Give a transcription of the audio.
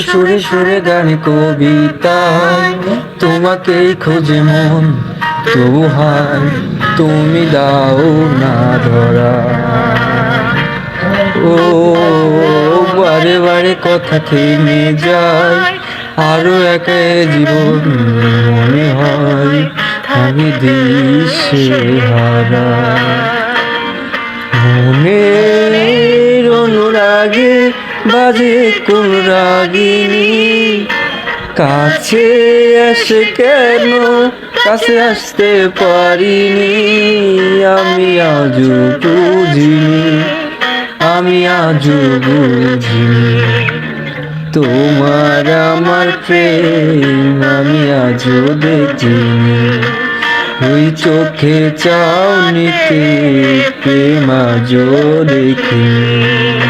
সুরে সুরে গানে কবিতায় তোমাকেই খোঁজে মন, তবু হায় তুমি দাও না ধরা। ও বারে বারে কথা থেমে যায়, আরো একা জীবন মনে হয় আমি দিশে হারা। মনের অনুরাগে বাজে কোন রাগিনী, কাছে আসে কেন কাছে আসতে পারিনি। আমি আজও বুঝিনি, আমি আজও বুঝিনি তোমার আমার প্রেম আমি আজও দেখিনি। ওই চোখে চাও নিতে প্রেম আজও দেখিনি।